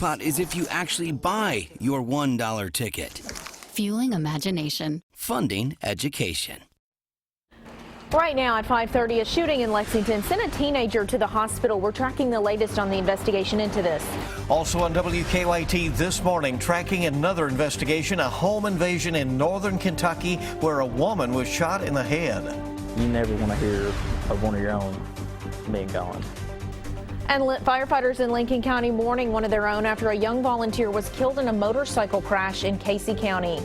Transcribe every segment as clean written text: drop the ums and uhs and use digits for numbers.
jackpot is if you actually buy your $1 ticket. Fueling imagination. Funding education. Right now at 5:30, a shooting in Lexington sent a teenager to the hospital. We're tracking the latest on the investigation into this. Also on WKYT this morning, tracking another investigation, a home invasion in northern Kentucky where a woman was shot in the head. You never want to hear of one of your own being gone. And firefighters in Lincoln County mourning one of their own after a young volunteer was killed in a motorcycle crash in Casey County.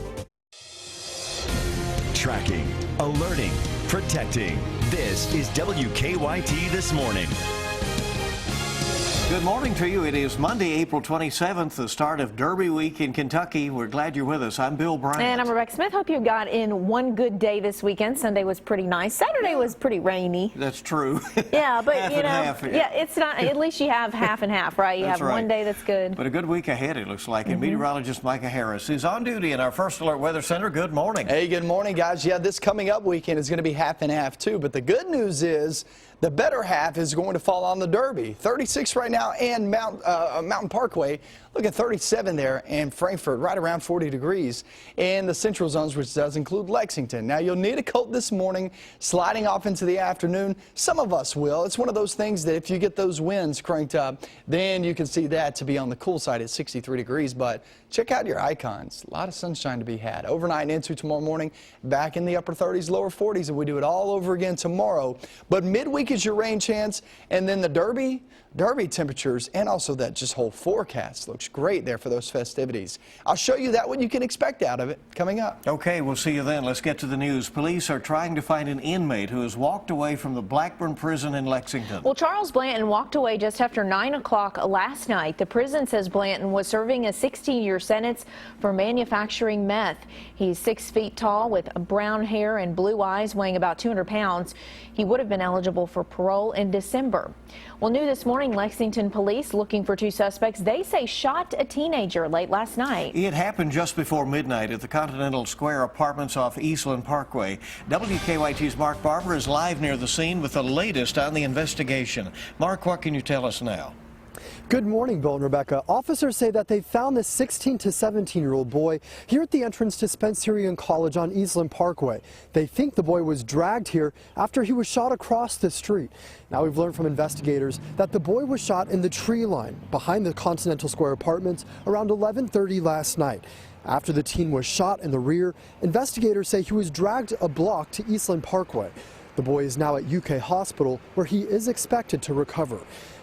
Tracking, alerting, protecting. This is WKYT This Morning. Good morning to you. It is Monday, April 27th, the start of Derby Week in Kentucky. We're glad you're with us. I'm Bill Bryant. And I'm Rebecca Smith. Hope you got in one good day this weekend. Sunday was pretty nice. Saturday was pretty rainy. That's true. Yeah, but half you know, and half. yeah, it's not. At least you have half and half, right? You That's have right. one day that's good. But a good week ahead, it looks like. And meteorologist Micah Harris is on duty in our First Alert Weather Center. Good morning. Hey, good morning, guys. Yeah, this coming up weekend is going to be half and half, too. But the good news is the better half is going to fall on the Derby. 36 right now, and Mountain Parkway. Look at 37 there, and Frankfort right around 40 degrees. And the central zones, which does include Lexington. Now, you'll need a coat this morning, sliding off into the afternoon. Some of us will. It's one of those things that if you get those winds cranked up, then you can see that to be on the cool side at 63 degrees. But check out your icons. A lot of sunshine to be had. Overnight and into tomorrow morning, back in the upper 30s, lower 40s, and we do it all over again tomorrow. But midweek is your rain chance, and then the Derby temperatures, and also that just whole forecast looks great there for those festivities. I'll show you that, what you can expect out of it coming up. Okay, we'll see you then. Let's get to the news. Police are trying to find an inmate who has walked away from the Blackburn prison in Lexington. Well, Charles Blanton walked away just after 9 o'clock last night. The prison says Blanton was serving a 16-year sentence for manufacturing meth. He's 6 feet tall with brown hair and blue eyes, weighing about 200 pounds. He would have been eligible for parole in December. Well, new this morning, Lexington police looking for 2 suspects they say shot a teenager late last night. It happened just before midnight at the Continental Square Apartments off Eastland Parkway. WKYT's Mark Barber is live near the scene with the latest on the investigation. Mark, what can you tell us now? Good morning, Bill and Rebecca. Officers say that they found this 16 to 17-year-old boy here at the entrance to Spencerian College on Eastland Parkway. They think the boy was dragged here after he was shot across the street. Now we've learned from investigators that the boy was shot in the tree line behind the Continental Square Apartments around 11:30 last night. After the teen was shot in the rear, investigators say he was dragged a block to Eastland Parkway. The boy is now at UK Hospital, where he is expected to recover.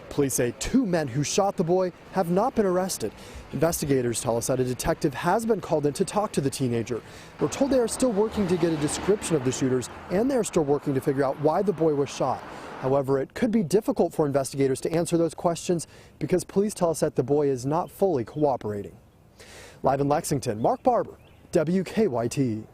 Police say 2 men who shot the boy have not been arrested. Investigators tell us that a detective has been called in to talk to the teenager. We're told they are still working to get a description of the shooters, and they are still working to figure out why the boy was shot. However, it could be difficult for investigators to answer those questions because police tell us that the boy is not fully cooperating. Live in Lexington, Mark Barber, WKYT.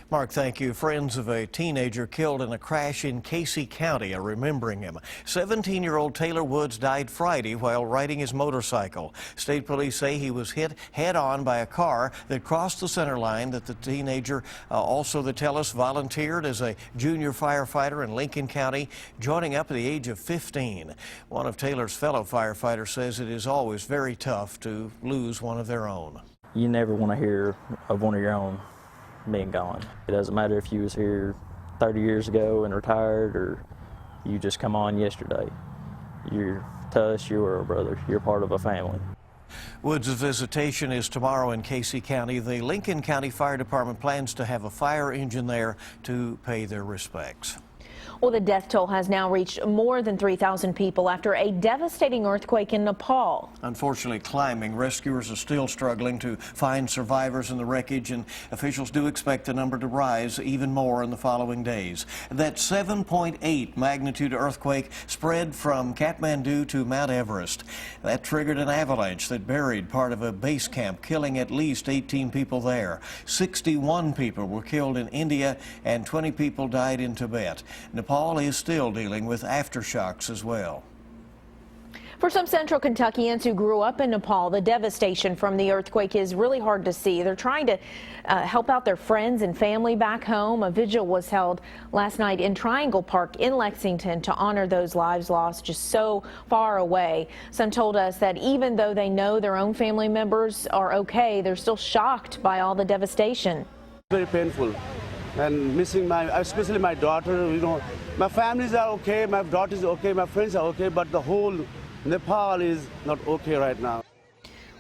Mark, thank you. Friends of a teenager killed in a crash in Casey County are remembering him. 17-year-old Taylor Woods died Friday while riding his motorcycle. State police say he was hit head-on by a car that crossed the center line. That the teenager, also they tell us, volunteered as a junior firefighter in Lincoln County, joining up at the age of 15. One of Taylor's fellow firefighters says it is always very tough to lose one of their own. You never want to hear of one of your own being gone. It doesn't matter if you was here 30 years ago and retired, or you just come on yesterday. You're to us, you are a brother. You're part of a family. Woods' visitation is tomorrow in Casey County. The Lincoln County Fire Department plans to have a fire engine there to pay their respects. Well, the death toll has now reached more than 3,000 people after a devastating earthquake in Nepal. Unfortunately, climbing, rescuers are still struggling to find survivors in the wreckage, and officials do expect the number to rise even more in the following days. That 7.8 magnitude earthquake spread from Kathmandu to Mount Everest. That triggered an avalanche that buried part of a base camp, killing at least 18 people there. 61 people were killed in India and 20 people died in Tibet. Nepal is still dealing with aftershocks as well. For some central Kentuckians who grew up in Nepal, the devastation from the earthquake is really hard to see. They're trying to help out their friends and family back home. A vigil was held last night in Triangle Park in Lexington to honor those lives lost just so far away. Some told us that even though they know their own family members are okay, they're still shocked by all the devastation. Very painful, and missing especially my daughter. You know, my families are okay, my daughter is okay, my friends are okay, but the whole Nepal is not okay right now.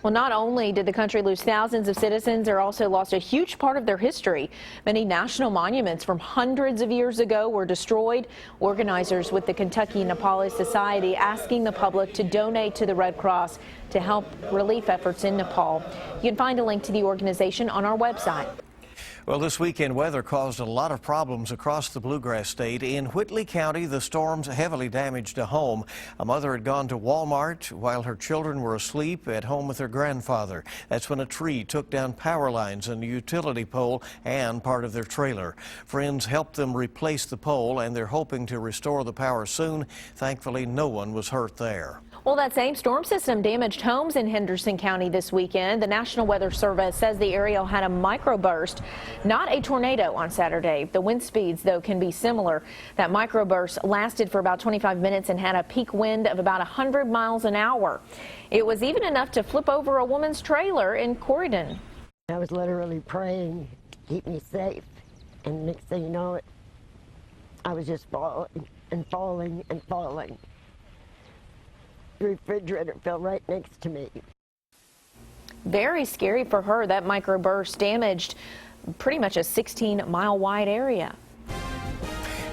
Well, not only did the country lose thousands of citizens, they also lost a huge part of their history. Many national monuments from hundreds of years ago were destroyed. Organizers with the Kentucky Nepali Society asking the public to donate to the Red Cross to help relief efforts in Nepal. You can find a link to the organization on our website. Well, this weekend weather caused a lot of problems across the Bluegrass State. In Whitley County, the storms heavily damaged a home. A mother had gone to Walmart while her children were asleep at home with their grandfather. That's when a tree took down power lines and a utility pole and part of their trailer. Friends helped them replace the pole, and they're hoping to restore the power soon. Thankfully, no one was hurt there. Well, that same storm system damaged homes in Henderson County this weekend. The National Weather Service says the area had a microburst, not a tornado, on Saturday. The wind speeds, though, can be similar. That microburst lasted for about 25 minutes and had a peak wind of about 100 miles an hour. It was even enough to flip over a woman's trailer in Corydon. I was literally praying to keep me safe, and next thing you know, I was just falling and falling and falling. The refrigerator fell right next to me. Very scary for her. That microburst damaged pretty much a 16-mile wide area.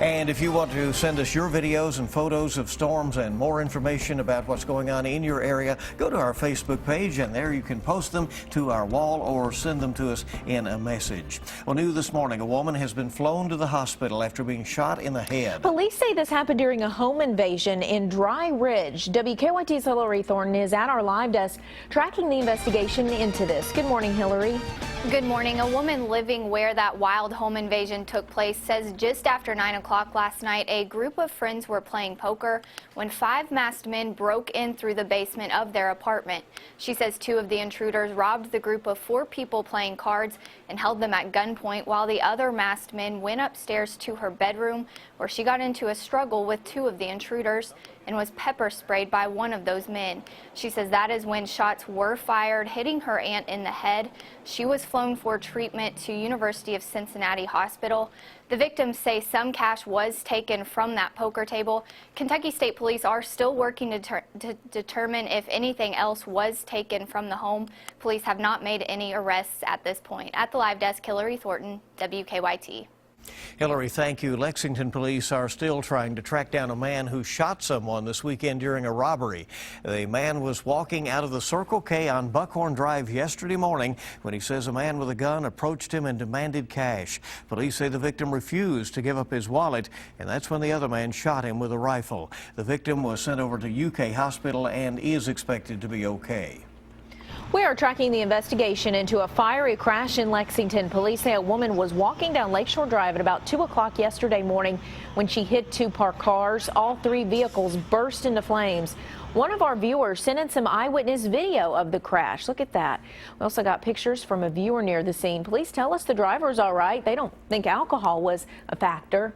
And if you want to send us your videos and photos of storms and more information about what's going on in your area, go to our Facebook page, and there you can post them to our wall or send them to us in a message. Well, new this morning, a woman has been flown to the hospital after being shot in the head. Police say this happened during a home invasion in Dry Ridge. WKYT's Hillary Thornton is at our live desk tracking the investigation into this. Good morning, Hillary. Good morning. A woman living where that wild home invasion took place says just after 9 o'clock last night, a group of friends were playing poker when 5 masked men broke in through the basement of their apartment. She says 2 of the intruders robbed the group of 4 people playing cards and held them at gunpoint, while the other masked men went upstairs to her bedroom, where she got into a struggle with 2 of the intruders and was pepper sprayed by one of those men. She says that is when shots were fired, hitting her aunt in the head. She was flown for treatment to University of Cincinnati Hospital. The victims say some cash was taken from that poker table. Kentucky State Police are still working to determine if anything else was taken from the home. Police have not made any arrests at this point. At the live desk, Hillary Thornton, WKYT. Hillary, thank you. Lexington police are still trying to track down a man who shot someone this weekend during a robbery. The man was walking out of the Circle K on Buckhorn Drive yesterday morning when he says a man with a gun approached him and demanded cash. Police say the victim refused to give up his wallet, and that's when the other man shot him with a rifle. The victim was sent over to UK Hospital and is expected to be okay. We are tracking the investigation into a fiery crash in Lexington. Police say a woman was walking down Lakeshore Drive at about 2 o'clock yesterday morning when she hit 2 parked cars. All 3 vehicles burst into flames. One of our viewers sent in some eyewitness video of the crash. Look at that. We also got pictures from a viewer near the scene. Police tell us the driver is all right. They don't think alcohol was a factor.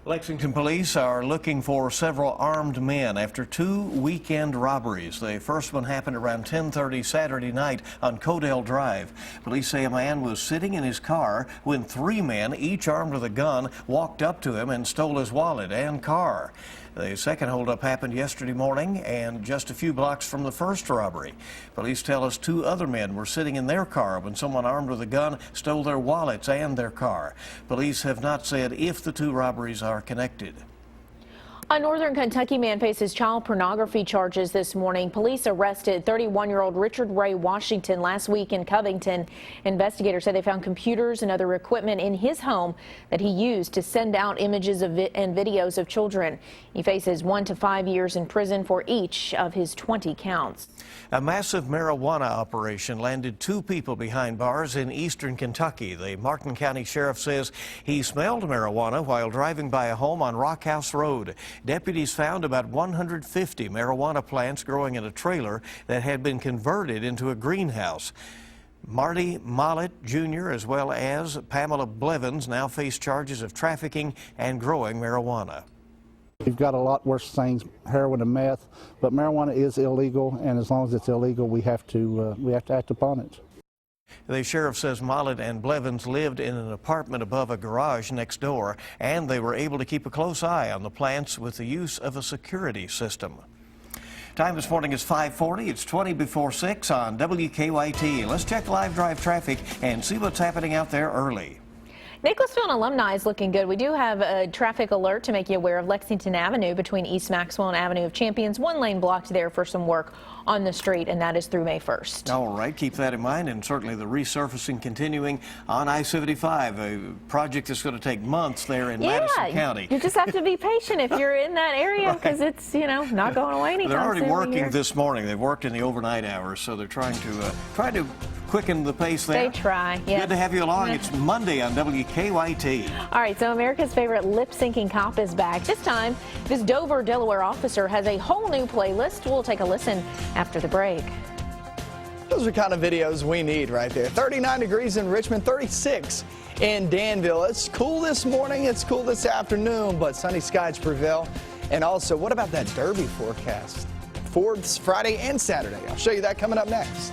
Lexington police are looking for several armed men after 2 weekend robberies. The first one happened around 10:30 Saturday night on Codell Drive. Police say a man was sitting in his car when 3 men, each armed with a gun, walked up to him and stole his wallet and car. The second holdup happened yesterday morning and just a few blocks from the first robbery. Police tell us 2 other men were sitting in their car when someone armed with a gun stole their wallets and their car. Police have not said if the 2 robberies are connected. A northern Kentucky man faces child pornography charges this morning. Police arrested 31-year-old Richard Ray Washington last week in Covington. Investigators said they found computers and other equipment in his home that he used to send out images and videos of children. He faces 1 to 5 years in prison for each of his 20 counts. A massive marijuana operation landed 2 people behind bars in eastern Kentucky. The Martin County Sheriff says he smelled marijuana while driving by a home on Rock House Road. deputies found about 150 marijuana plants growing in a trailer that had been converted into a greenhouse. Marty Mollett Jr. as well as Pamela Blevins now face charges of trafficking and growing marijuana. We've got a lot worse things, heroin and meth, but marijuana is illegal, and as long as it's illegal, we have to act upon it. The sheriff says Mollett and Blevins lived in an apartment above a garage next door, and they were able to keep a close eye on the plants with the use of a security system. Time this morning is 5:40. It's 20 before 6 on WKYT. Let's check live drive traffic and see what's happening out there early. Nicholasville and Alumni is looking good. We do have a traffic alert to make you aware of Lexington Avenue between East Maxwell and Avenue of Champions. One lane blocked there for some work on the street, and that is through May 1st. All right, keep that in mind, and certainly the resurfacing continuing on I-75, a project that's going to take months there in Madison County. You just have to be patient if you're in that area because it's, you know, not going away anytime soon. They're already working this morning. They've worked in the overnight hours, so they're trying to quicken the pace there. They try, yes. Good to have you along. It's Monday on WKYT. All right, so America's favorite lip-syncing cop is back. This time, this Dover, Delaware officer has a whole new playlist. We'll take a listen after the break. Those are kind of videos we need right there. 39 degrees in Richmond, 36 in Danville. It's cool this morning, it's cool this afternoon, but sunny skies prevail. And also, what about that Derby forecast? For Friday and Saturday. I'll show you that coming up next.